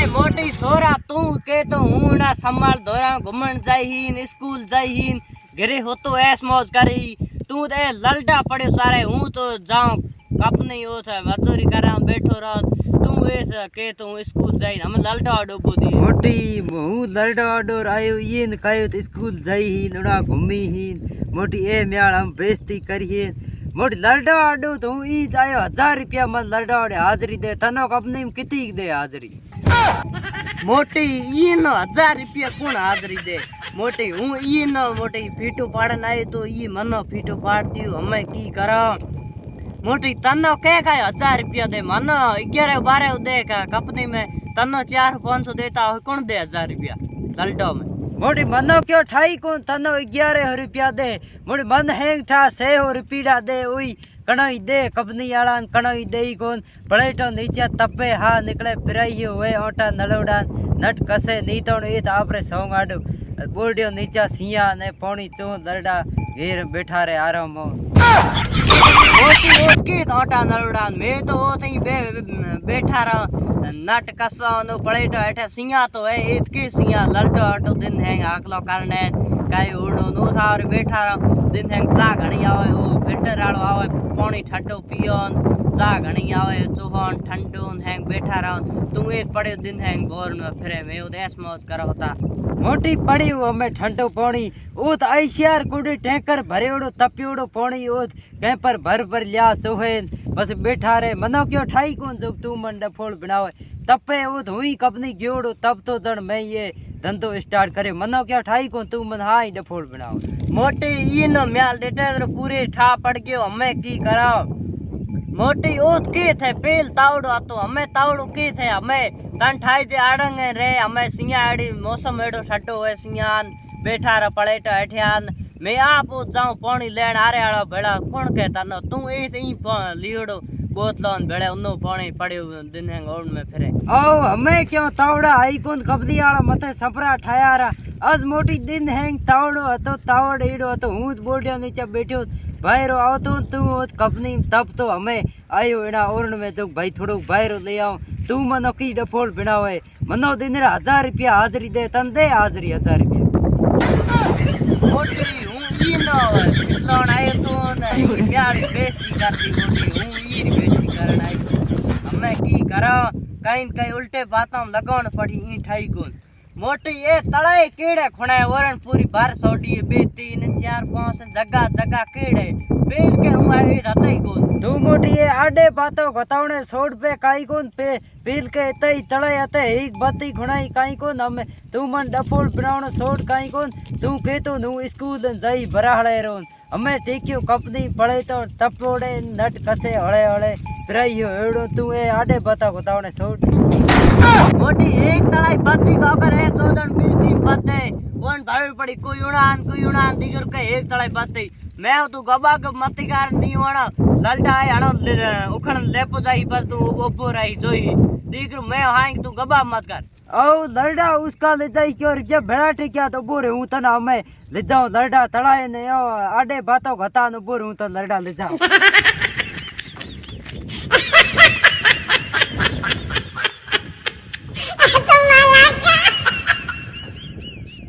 मोटी सोरा तू के तो हूं ना संभाल दोरा घुमन जाईहीन स्कूल जाईहीन घरे हो तो ऐस मौज करी तू ते ललटा पड़े सारे हूं तो जाऊं कप नहीं हो था मजदूरी करा बैठो रह तू ऐस के तो स्कूल जाई हम ललटा डोबो दी मोटी हूं ललटा डोर आयो ये न कायो तो स्कूल जाईहीन उड़ा घूमीहीन मोटी ए म्याल हम बेइज्जती करीहीन मोटी ललटा आडो तो हूं ई आयो 1000 रुपया मन ललटा आडे हाजरी दे तनो कंपनी में कितनी दे हाजरी मोटी ई न 1000 रुपया कौन हाजरी दे मोटी हूं ई न मोटी फीटू पाड़न आए तो ई मनो फीटू पाड़ दियो हमें की करा मोटी तनो के का 1000 रुपया दे मनो 11 12 दे का कंपनी में तनो 400 500 देता हो कौन दे 1000 रुपया ललटो में मोटी मनो क्यों ठाई कौन तनो 11 रुपया दे मोटी मन हैंग ठा 6 रुपया दे उई कणई दे कंपनी वाला कणई दे कौन प्लेटो नीचे तपे हा निकले फिराई हुए ओटा नलोड़ा नट कसे नी तो ईत आपरे सौंग आडो बोडियो नीचा सिया ने पौनी तू लरडा घेर बैठा रे आराम ओटी ओके ओटा नलोड़ा मैं तो ओते बैठा रहा नट कसा नो प्लेटो ऐठे सिया तो है ईत के सिया ललटो आटो दिन हैंग आकलो करने काई ओडो नो थार बैठा रहा दिन हैंग चा घणी आवे ओ फिल्टर वालो आवे पानी ठंडो पियोन चा घणी आवे चोहन ठंडो हैंग बैठा रहा तू एक पड़े दिन हैंग बोर में फिरे मैं उदेश मौज कर होता मोटी पड़ी हमें ठंडो पानी ओ तो ऐसियार कुड़ी टैंकर भरेड़ो तपियोड़ो पानी ओ कहीं पर भर लिया चोहे बस बैठा रे मनो क्यों ठाई कौन जो तू मन डफोड़ बनावे तपे वो तो हुई कंपनी गियोड़ो तब तो दण मैं ये धंधो स्टार्ट करे मनो क्या ठाई कौन तू मन हाई डफोड़ बनावे मोटी ई न म्याल देते तो पूरे ठा पड़ गयो हमें की करा मोटी ओत के थे पेल तावड़ो आतो हमें तावड़ो के थे हमें तन ठाई दे आड़ंग रे हमें सिया आड़ी मौसम एडो ठट्टो है सियान बैठा रा पलेटो ऐठियान मैं आप जाऊं पानी लेन आरे आड़ा बेड़ा कौन कहता न तू ए ई लीड़ो बोतलों बेड़े उन्नो पानी पड़ियो दिन हैंग ओड में फिरे ओ हमें क्यों तावड़ा आई कौन कंपनी वाला मथे सपरा ठाया रा आज मोटी दिन हैंग तावड़ो हतो तावड़ ईड़ो हतो हूं बोडिया नीचे बैठो बाहर आओ तो तू कंपनी तब तो हमें आयो एना ओरण में तो भाई थोड़ो बाहर ले आओ तू मनो की डफोड़ बनावे मनो दिन 1000 रुपया हाजरी दे तन दे हाजरी 1000 रुपया मोटी हूं ई न लोन आयो तो न प्यारी बेइज्जती करती मोटी हूं ई बेइज्जती करन आई हमें की करा कहीं उल्टे बातों लगाउन पड़ी ई ठाई कोन मोटी ये तड़ाई केड़े खुणे वरण पूरी बार सोडी 2 3 4 5 जगह जगह केड़े बेल के हूं आई रहतई कोन तू मोटी ये आडे बातों घतावणे सोड पे काई कोन पे पील के तई तड़ाई अते एक बत्ती खुणाई काई कोन हमें तू मन डफोड़ बनावण सोड काई कोन तू के तो नु स्कूल जाई बराहळे रोन हमें ठीक्यो कंपनी पड़े तो तपोड़े नट कसे हळे हळे फिराइयो एड़ो तू ए आडे बातों घतावणे सोड मोटी एक तड़ाई बत्ती का अगर है 2-3 बत्ते वन भाई पड़ी कोई उड़ान दिगर के एक तड़ाई बत्ती मैं तू गबा के मत्ती कार नहीं वणा ललटा है हण उखण लेपो जाई बस तू ओपो रही जोई दिगर मैं हाई तू गबा मत कर ओ लरडा उसका ले जाई क्यों रुपया भेड़ा टिक्या तो बोरे हूं तना हमें ले जाऊं लरडा तड़ाए ने आडे बातों घता न बोरे हूं तो लरडा ले जाऊं